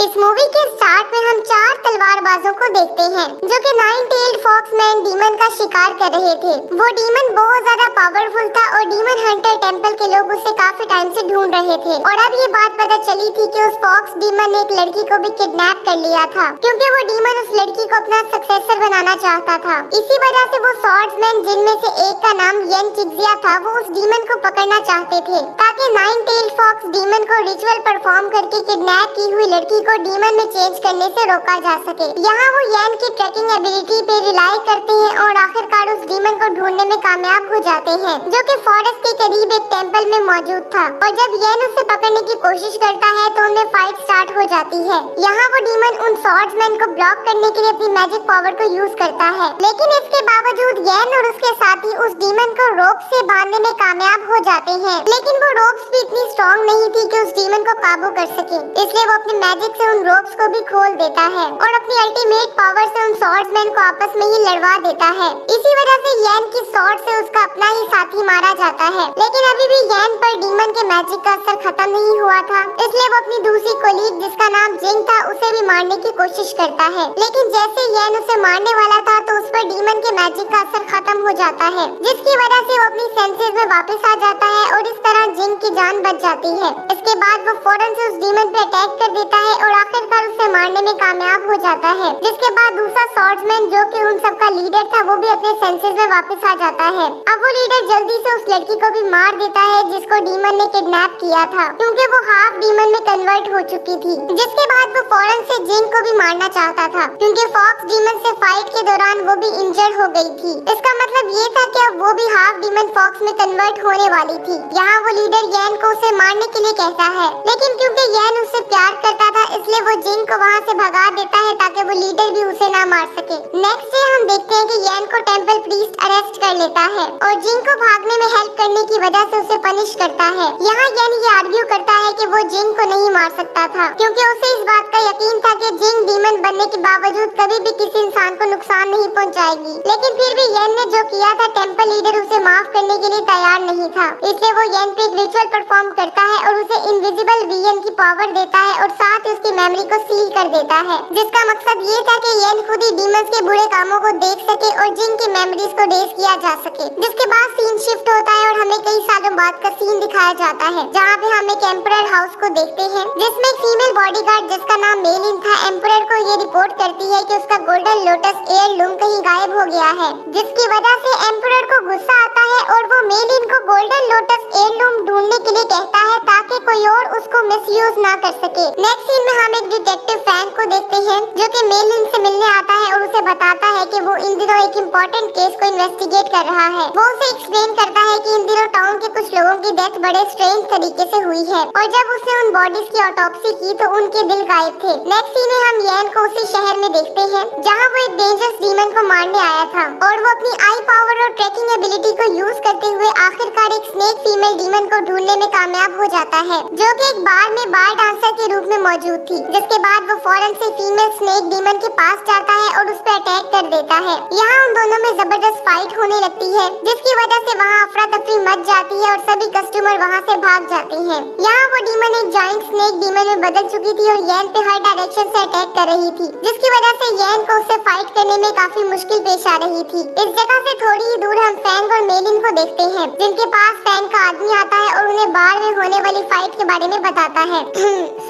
इस मूवी के स्टार्ट में हम 4 तलवारबाजों को देखते हैं जो कि 9-tailed फॉक्समैन डीमन का शिकार कर रहे थे। वो डीमन बहुत ज्यादा पावरफुल था और डीमन हंटर टेंपल के लोग उसे काफी टाइम से ढूंढ रहे थे। और अब ये बात पता चली थी कि उस फॉक्स डीमन ने एक लड़की को भी किडनैप कर लिया था, क्योंकि वो डीमन उस लड़की को अपना सक्सेसर बनाना चाहता था। इसी वजह से वो स्वॉर्ड्समैन जिनमें से एक का नाम येन चिक्जिया था, वो उस डीमन को पकड़ना चाहते थे ताकि 9-tailed फॉक्स डीमन को रिचुअल परफॉर्म करके किडनैप की हुई लड़की को डीमन में चेंज करने से रोका जा सके। यहाँ वो येन की ट्रैकिंग एबिलिटी पे रिलाई करते हैं और आखिरकार उस डीमन को ढूंढने में कामयाब हो जाते हैं, जो कि फॉरेस्ट के करीब एक टेंपल में मौजूद था। और जब येन उसे पकड़ने की कोशिश करता है तो उनमें फाइट स्टार्ट हो जाती है। यहाँ वो डीमन उन स्वॉर्ड्समैन को ब्लॉक करने के लिए अपनी मैजिक पावर को यूज करता है, लेकिन इसके बावजूद येन और उसके साथी उस डीमन को रोप से बांधने में कामयाब हो जाते हैं। लेकिन वो रोप्स भी इतनी स्ट्रॉन्ग नहीं थी कि उस डीमन को काबू कर सके, इसलिए वो अपनी मैजिक से उन रोप्स को भी खोल देता है और अपनी अल्टीमेट पावर से उन स्वॉर्ड्समैन को आपस में ही लड़वा देता है। इसी वजह से येन की स्वॉर्ड से उसका अपना ही साथी मारा जाता है। लेकिन अभी भी येन पर डीमन के मैजिक का असर खत्म नहीं हुआ था, इसलिए वो अपनी दूसरी कोलीग जिसका नाम जिंग था उसे भी मारने की कोशिश करता है। लेकिन जैसे येन उसे मारने वाला था तो उस पर डीमन के मैजिक का असर खत्म हो जाता है, जिसकी वजह से वो अपनी सेंसेस में वापस आ जाता है और इस तरह जिंग की जान बच जाती है। इसके बाद वो फौरन से उस डीमन पे अटैक कर देता है और आखिरकार उसे मारने में कामयाब हो जाता है। जिसके बाद दूसरा स्वॉर्ड्समैन जो कि उन सबका लीडर था वो भी अपने सेंसेस में वापस आ जाता है। अब वो लीडर जल्दी से उस लड़की को भी मार देता है जिसको डीमन ने किडनैप किया था, क्योंकि वो हाफ डीमन में कन्वर्ट हो चुकी थी। जिसके बाद वो फौरन से जिंग को भी मारना चाहता था, क्योंकि फॉक्स डीमन से फाइट के दौरान वो भी इंजर्ड हो गई थी। इसका मतलब ये था कि अब वो भी हाफ डीमन फॉक्स में कन्वर्ट होने वाली थी। यहाँ वो लीडर येन को उसे मारने के लिए कहता है, लेकिन क्योंकि येन उससे प्यार करता था इसलिए वो जिंग को वहाँ से भगा देता है ताकि वो लीडर भी उसे ना मार सके। नेक्स्ट डे हम देखते हैं कि येन को टेंपल प्रीस्ट अरेस्ट कर लेता है और जिंग को भागने में हेल्प करने की वजह से उसे पनिश करता है। यहाँ येन ये आर्ग्यू करता है कि वो जिंग को नहीं मार सकता था, क्योंकि उसे इस बात का यकीन था कि जिंग डीमन बनने के बावजूद कभी भी किसी इंसान को नुकसान नहीं पहुँचाएगी। लेकिन फिर भी येन ने जो किया था टेंपल लीडर उसे माफ करने के लिए तैयार नहीं था, इसलिए वो येन पे एक रिचुअल परफॉर्म करता है और उसे इनविजिबल विजन की पावर देता है और साथ ही उसकी मेमोरी को सील कर देता है, जिसका मकसद ये था कि येन खुद ही डीमंस के बुरे कामों को देख सके और जिंग की मेमोरीज को रेज किया जा सके। जिसके बाद सीन शिफ्ट होता है और हमें कई सालों बाद का सीन दिखाया जाता है, जहाँ पे हम एक एम्परर हाउस को देखते हैं जिसमें एक फीमेल बॉडीगार्ड जिसका नाम मेलिन था एम्परर को ये रिपोर्ट करती है कि उसका गोल्डन लोटस एयरलूम कहीं गायब हो गया है, जिसकी वजह से एम्परर को गुस्सा आता है और वो मेलिन को गोल्डन लोटस एयरलूम ढूंढने के लिए कहता है ताकि कोई और उसको मिसयूज ना कर सके। नेक्स्ट सीन में हम एक डिटेक्टिव फ्रैंक को देखते हैं जो कि मेलिन से मिलने आता है और उसे बताता है कि वो इन दिनों एक इम्पोर्टेंट केस को इन्वेस्टिगेट कर रहा है। वो उसे एक्सप्लेन करता है कि इन दिनों टाउन के कुछ लोगों की डेथ बड़े स्ट्रेंज तरीके से हुई है और जब उसने उन बॉडीज की ऑटोप्सी की तो उनके दिल गायब थे। नेक्स्ट सीन में हम येन को उसी शहर में देखते हैं जहाँ वो एक डेंजरस डीमन को मारने आया था और वो अपनी आई पावर और ट्रैकिंग एबिलिटी को यूज करते हुए आखिरकार एक स्नेक फीमेल डीमन को ढूंढने में कामयाब हो जाता है, जो कि एक बार में बार डांसर के रूप में मौजूद थी। जिसके बाद वो फौरन से फीमेल स्नेक डीमन के पास जाता है और उस पर अटैक कर देता है। यहाँ उन दोनों में जबरदस्त फाइट होने लगती है, जिसकी वजह से वहाँ अफरा तफरी मच जाती है और सभी कस्टमर वहाँ से भाग जाते हैं। यहाँ वो डीमन एक जाइंट स्नेक डीमन में बदल चुकी थी और येन पे हर डायरेक्शन से अटैक कर रही थी, जिसकी वजह से येन को उससे फाइट करने में काफी मुश्किल पेश आ रही थी। इस जगह से थोड़ी ही दूर हम फैंग और मेलिन को देखते हैं, जिनके पास फैंग का आदमी आता है और उन्हें बार में होने वाली फाइट के बारे में बताता है।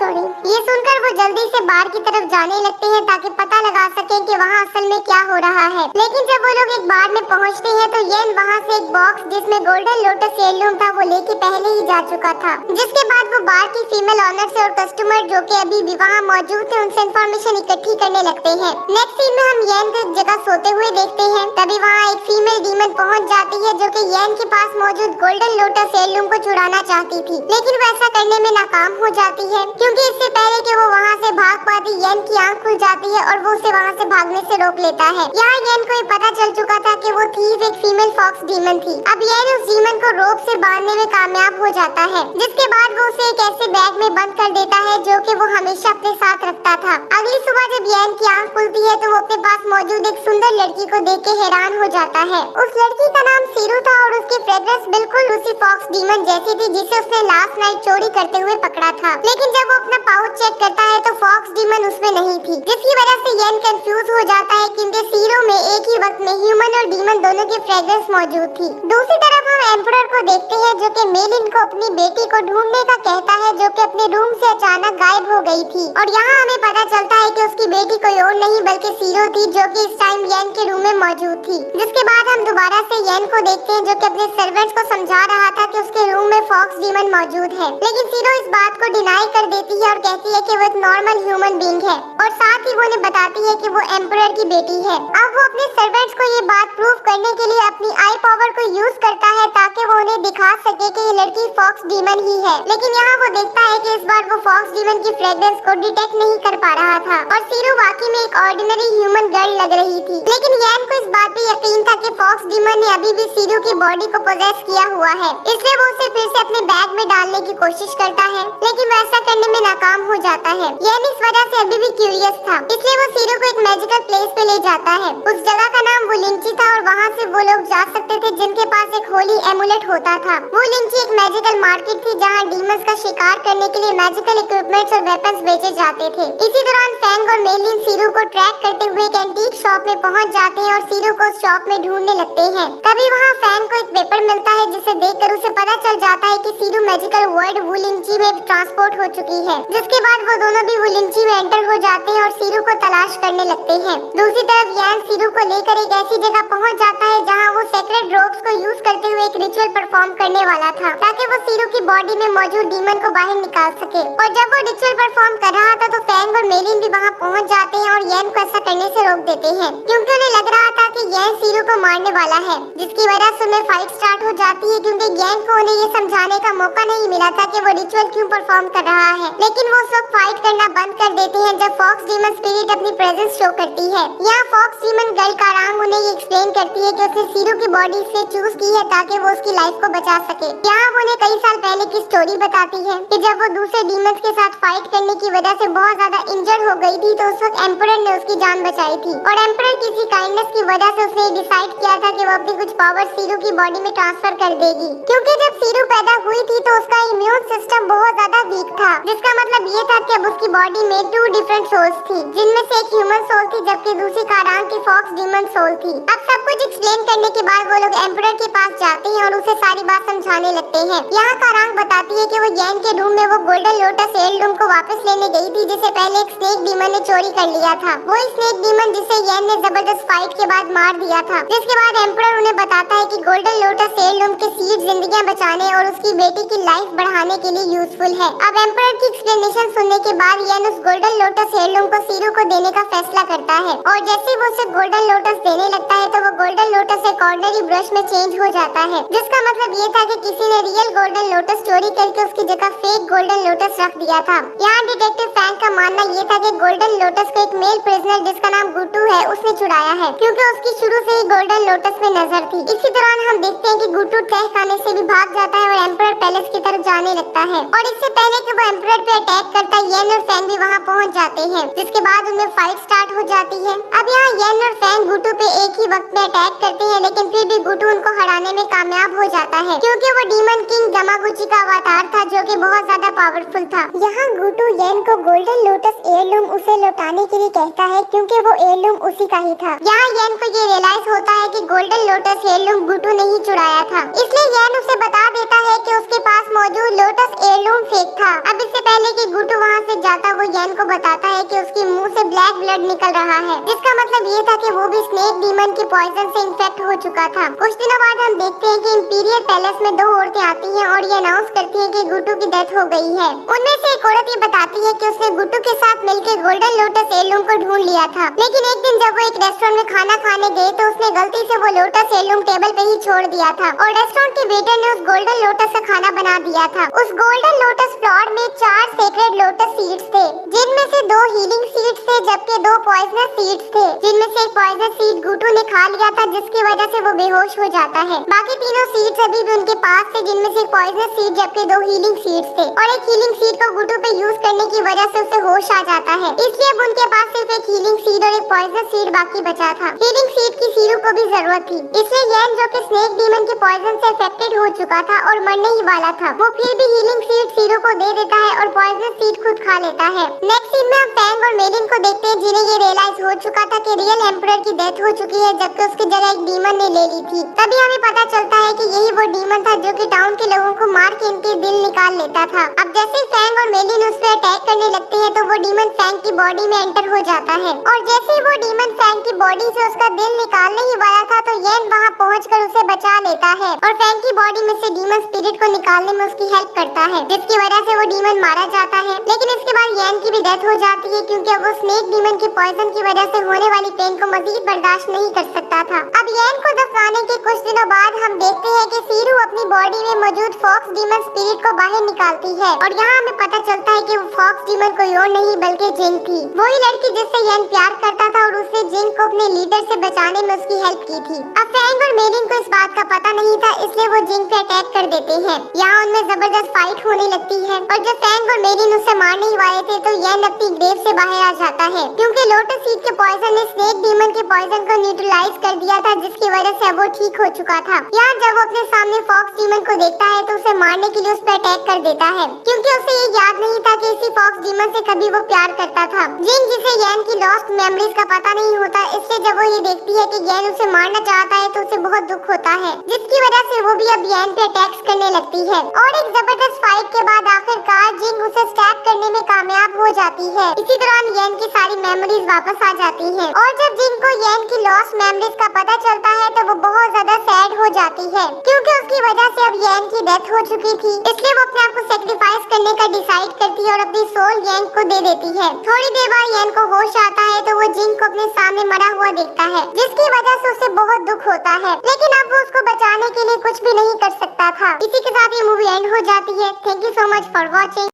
सॉरी। ये सुनकर वो जल्दी से बार की तरफ जाने लगते हैं ताकि पता लगा सके कि वहाँ असल में क्या हो रहा है। लेकिन जब वो लोग एक बार में पहुँचते हैं तो येन वहाँ से एक बॉक्स जिसमें गोल्डन लोटस एयरलूम था वो लेके पहले ही जा चुका था। जिसके बाद वो बार की फीमेल ऑनर से और कस्टमर जो कि अभी भी वहाँ मौजूद थे उनसे इन्फॉर्मेशन इकट्ठी करने लगते हैं। नेक्स्ट सीन में हम येन को एक जगह सोते हुए देखते हैं, तभी वहाँ एक फीमेल डीमन पहुँच जाती है जो कि येन के पास मौजूद गोल्डन लोटस एयरलूम को चुराना चाहती थी, लेकिन वो ऐसा करने में नाकाम हो जाती है, क्योंकि इससे पहले कि वो वहाँ से भाग पाती येन की आंख खुल जाती है और वो उसे वहाँ से भागने से रोक लेता है। यहाँ येन को ये पता चल चुका था कि वो थीव एक फीमेल फॉक्स डीमन थी। अब येन उस डीमन को रोप से बांधने में कामयाब हो जाता है, जिसके बाद वो उसे एक ऐसे बैग में बंद कर देता है जो कि वो हमेशा अपने साथ रखता था। अगली सुबह जब येन की आंख खुलती है तो वो अपने पास मौजूद एक सुंदर लड़की को देख के हैरान हो जाता है। उस लड़की का नाम सीरू था और उसकी फ्रेग्रेंस बिल्कुल उसी फॉक्स डीमन जैसी थी जिसे उसने लास्ट नाइट चोरी करते हुए पकड़ा था। लेकिन जब वो अपना पाउच चेक करता है तो फॉक्स फॉक्स डीमन उसमें नहीं थी, जिसकी वजह से येन कंफ्यूज हो जाता है कि उनके सीरों में एक ही वक्त में ह्यूमन और डीमन दोनों की फ्रेग्रेंस मौजूद थी। दूसरी तरफ हम एम्परर को देखते हैं, जो कि मेलिन को अपनी बेटी को ढूंढने का कहता है, जो कि अपने रूम से अचानक गायब हो गई थी। और यहाँ हमें पता चलता है कि उसकी बेटी कोई और नहीं बल्कि सीरो थी, जो कि इस टाइम येन के रूम में मौजूद थी। जिसके बाद हम दोबारा से येन को देखते हैं, जो कि अपने सर्वेंट्स को समझा रहा था कि उसके रूम में फॉक्स डीमन मौजूद है। लेकिन सीरो इस बात को डिनाई कर देती है और कहती है कि वो एक नॉर्मल ह्यूमन बीइंग है, और साथ ही वो उन्हें बताती है कि वो एम्परर की बेटी है। अब वो अपने सर्वेंट्स को ये बात प्रूव करने के लिए अपनी आई पावर को यूज करता है, ताकि वो उन्हें दिखा सके कि ये लड़की फॉक्स डीमन ही है। लेकिन यहाँ वो देखता है कि इस बार वो फॉक्स डीमन की फ्रेग्रेंस को डिटेक्ट नहीं कर पा रहा था, और सीरो वाकई में एक ऑर्डिनरी ह्यूमन गर्ल लग रही थी। लेकिन येन को इस बात पे यकीन था कि फॉक्स डीमन ने अभी भी सीरो की बॉडी को पोजेस किया हुआ है, इसलिए वो उसे फिर से अपने बैग में डालने की कोशिश करता है, लेकिन वैसा करने में नाकाम हो जाता है। येन इस वजह से अभी भी क्यूरियस था, इसलिए वो सीरो को एक मैजिकल प्लेस पे ले जाता है। उस जगह का नाम वुलिंची था, और वहाँ से वो लोग जा सकते थे जिनके पास एक होली एमुलेट होता था। वुलिंची एक मैजिकल मार्केट थी, जहाँ डीमंस का शिकार करने के लिए मैजिकल इक्विपमेंट्स और वेपन्स बेचे जाते थे। इसी दौरान फैंग और मेलिन सीरो को ट्रैक करते हुए एक एंटीक शॉप में पहुँच जाते हैं और सीरो को उस शॉप में ढूंढने लगते हैं। तभी वहाँ फैंग को एक पेपर मिलता है, जिसे देखकर उसे पता चल जाता है कि सीरो मैजिकल वर्ल्ड वुलिंची में ट्रांसपोर्ट हो चुकी है। जिसके बाद वो दोनों भी वुलिंची में एंटर हो जाते हैं और सीरो को तलाश करने लगते हैं। दूसरी तरफ येन सीरो को लेकर एक ऐसी जगह पहुंच जाता है, जहां वो सेक्रेड रोप्स को यूज करते हुए एक रिचुअल परफॉर्म करने वाला था, ताकि वो सीरो की बॉडी में मौजूद डीमन को बाहर निकाल सके। और जब वो रिचुअल परफॉर्म कर रहा था, तो फैंग और मेलिन भी वहां पहुंच जाते हैं और येन को ऐसा करने से रोक देते हैं, क्योंकि उन्हें लग रहा था कि येन सीरो को मारने वाला है। जिसकी वजह से उन्हें फाइट स्टार्ट हो जाती है, क्योंकि येन को उन्हें ये समझाने का मौका नहीं मिला था कि वो रिचुअल क्यों परफॉर्म कर रहा है। लेकिन वो सब फाइट करना बंद कर देते हैं जब फॉक्स डीमन स्पिरिट अपनी प्रेजेंस शो करती है। यहाँ फॉक्स डीमन गर्ल कारांग उन्हें ये एक्सप्लेन करती है कि उसने सीरो की बॉडी से चूज की है ताकि वो उसकी लाइफ को बचा सके। यहाँ वो उन्हें कई साल पहले की स्टोरी बताती है कि जब वो दूसरे डीमंस के साथ फाइट करने की वजह से बहुत ज्यादा इंजर्ड हो गई थी, तो उस वक्त एम्परर ने उसकी जान बचाई थी, और एम्परर किसी काइंडनेस की वजह से उसने डिसाइड किया था कि वो अपनी कुछ पावर सीरो की बॉडी में ट्रांसफर कर देगी। क्योंकि जब सीरो पैदा हुई थी तो उसका इम्यून सिस्टम बहुत ज्यादा वीक था, जिसका मतलब ये था कि अब उसकी बॉडी में 2 डिफरेंट सोल्स थी, जिनमें से एक ह्यूमन सोल थी जबकि दूसरी कारांग की फॉक्स डीमन सोल थी। अब सब कुछ एक्सप्लेन करने के बाद वो लोग एम्परर के पास जाते हैं और उसे सारी बात समझाने लगते हैं। यहाँ कारांग बताती है कि वो येन के रूम में वो गोल्डन लोटस हेirloom को वापस लेने गई थी, जिसे पहले एक स्नेक डीमन ने चोरी कर लिया था। वही स्नेक डीमन जिसे येन ने जबरदस्त फाइट के बाद मार दिया था। जिसके बाद एम्परर उन्हें बताता है कि गोल्डन लोटस हेirloom के सीड जिंदगियां बचाने और उसकी बेटी की लाइफ बढ़ाने के लिए यूजफुल है। अब एम्परर की एक्सप्लेनेशन सुनने के बाद येन उस गोल्डन लोटस हेirloom को सीरो को देने का फैसला करता है, और जैसे वो उसे गोल्डन लोटस देने लगता है तो वो गोल्डन लोटस एक ऑर्डिनरी ब्रश में चेंज हो जाता है, जिसका मतलब ये था कि किसी ने रियल गोल्डन लोटस चोरी करके उसकी जगह फेक गोल्डन लोटस रख दिया था। यहाँ डिटेक्टिव फैंग का मानना ये था कि गोल्डन लोटस को एक मेल प्रिजनर जिसका नाम गुटू है उसने चुराया है, क्योंकि उसकी शुरू से ही गोल्डन लोटस में नजर थी। इसी दौरान हम देखते हैं कि गुटू तह खाने से भी भाग जाता है और एम्परर पैलेस की तरफ जाने लगता है, और इससे पहले कि वो एम्परर पे अटैक करता है, येन और फैंग भी वहाँ पहुँच जाते हैं, जिसके बाद उनमें फाइट स्टार्ट हो जाती है। अब यहाँ येन और फैंग गुटू पे एक ही वक्त में अटैक करते हैं, लेकिन फिर भी गुटू उनको हराने में कामयाब हो जाता है, क्योंकि वो डीमन किंग गमागुची का अवतार था, जो कि बहुत ज्यादा पावरफुल था। यहाँ गुटू येन को गोल्डन लोटस हेirloom उसे लौटाने के लिए कहता है, क्योंकि वो हेirloom उसी का ही था। यहाँ येन को ये रियलाइज होता है कि गोल्डन लोटस हेirloom गुटू ने ही चुराया था, इसलिए येन उसे बता देता है कि उसके पास मौजूद लोटस हेirloom फेक था। अब इससे पहले कि गुटू वहाँ से जाता, वो येन को बताता है कि उसके मुंह से ब्लैक ब्लड निकल रहा है, जिसका मतलब ये था कि वो भी स्नेक डीमन के पॉइजन से इन्फेक्ट हो चुका था। कुछ दिनों बाद हम देखते हैं कि इंपीरियल पैलेस में 2 औरतें आती हैं और ये अनाउंस करती हैं कि गुटू की डेथ हो गई है। उनमें से एक औरत ये बताती है कि उसने गुटू के साथ मिलकर गोल्डन लोटस हेirloom को ढूंढ लिया था, लेकिन एक दिन जब वो एक रेस्टोरेंट में खाना खाने गए तो उसने गलती से वो लोटस हेirloom टेबल पे ही छोड़ दिया था, और रेस्टोरेंट के वेटर ने उस गोल्डन लोटस का खाना बना दिया था। उस गोल्डन लोटस फ्लावर में 4 सेक्रेड लोटस सीड्स थे, जिनमें से 2 हीलिंग सीड्स थे जबकि 2 पॉइजनस सीड्स थे, जिनमें से एक पॉइजनस सीड गुटू ने खा लिया था, जिसकी वजह से वो बेहोश हो जाता है। बाकी तीनों सीड्स अभी भी उनके पास थे, जिनमें से एक पॉइजनस सीड जबकि 2 हीलिंग सीड्स थे, और एक हीलिंग सीड को गुटू पे यूज करने की वजह से उसे होश आ जाता है, इसलिए अब उनके पास सिर्फ एक हीलिंग सीड और एक पॉइजनस सीड बाकी बचा था। हीलिंग सीड की सीरो को भी जरूरत थी, इसलिए येन जो कि स्नेक डीमन के पॉइजन से अफेक्टेड हो चुका था और मरने ही वाला था, वो फिर भी हीलिंग सीड सीरो को दे देता है और पॉइजनस सीड खुद खा लेता है। नेक्स्ट सीन में हम फैंग फैंग और मेलिन को देखते हैं जिन्हें ये रियलाइज हो चुका था कि रियल एम्परर की डेथ हो चुकी है, जबकि उसकी जगह एक डीमन ने ले ली थी। तभी हमें पता चलता है कि यही वो डीमन था जो कि टाउन के लोगों को मार के इनके दिल निकाल लेता था। अब जैसे ही फैंग और मेलिन उस पर अटैक करने लगते हैं तो वो डीमन फैंग की बॉडी में एंटर हो जाता है, और जैसे ही वो डीमन फैंग की बॉडी से उसका दिल निकालने ही वाला था तो येन वहाँ पहुँचकर उसे बचा लेता है और फैंग की बॉडी में से डीमन स्पिरिट को निकालने में उसकी हेल्प करता है, जिसकी वजह से वो डीमन मारा जाता है। लेकिन इसके बाद येन की भी डेथ हो जाती है, क्योंकि अब वो स्नेक डीमन के पॉइजन की वजह से होने वाली पेन को मजीद बर्दाश्त नहीं कर सकता था। अब येन को दफनाने के कुछ दिनों बाद हम देखते हैं कि सीरू अपनी बॉडी में मौजूद फॉक्स डीमन स्पिरिट को बाहर निकालती है, और यहाँ हमें पता चलता है कि वो फॉक्स डीमन कोई और नहीं बल्कि जिंग थी, वही लड़की जिससे येन प्यार करता था और उसने जिंग को अपने लीडर से बचाने में उसकी हेल्प की थी। अब फैंग और मेलिन को इस बात का पता नहीं था, इसलिए वो जिंग पे अटैक कर देते हैं। यहाँ उनमें जबरदस्त फाइट होने लगती है, और जब फैंग और मेलिन उसे मारने ही वाले थे तो येन अपनी ग्रेव से बाहर आ जाता है, क्योंकि लोटस सीड के पॉइजन ने स्नेक डीमन के पॉइजन को न्यूट्रलाइज कर दिया था, जिसकी वजह से वो ठीक हो चुका था। यहाँ जब वो अपने सामने फॉक्स डीमन को देखता है तो उसे मारने के लिए उस पर अटैक कर देता है, क्योंकि उसे ये याद नहीं था कि इसी फॉक्स डीमन से कभी वो प्यार करता था। जिंग जिसे येन की लॉस्ट मेमोरीज का पता नहीं होता, इसलिए जब वो ये देखती है कि येन उसे मारना चाहता है तो उसे बहुत दुख होता है, जिसकी वजह से वो भी अब येन पे अटैक्स करने लगती है। और एक जबरदस्त फाइट के बाद आखिरकार जिंग उसे स्टैप करने में कामयाब हो जाती है। इसी दौरान येन की सारी मेमोरीज वापस आ जाती हैं, और जब जिंग को येन की लॉस्ट मेमोरीज का पता चलता है तो वो बहुत ज्यादा सैड हो जाती है, क्योंकि उसकी वजह से अब येन की डेथ हो चुकी थी। इसलिए वो अपने आप को सेक्रीफाइस करने का डिसाइड करती है और अपनी सोल येन को दे देती है। थोड़ी देर बाद येन को होश आता है तो वो जिंग को अपने सामने मरा हुआ देखता है, जिसकी वजह से उसे बहुत दुख होता है, लेकिन अब वो उसको बचाने के लिए कुछ भी नहीं कर सकता था। इसी के साथ ये मूवी एंड हो जाती है। Thank you so much for watching.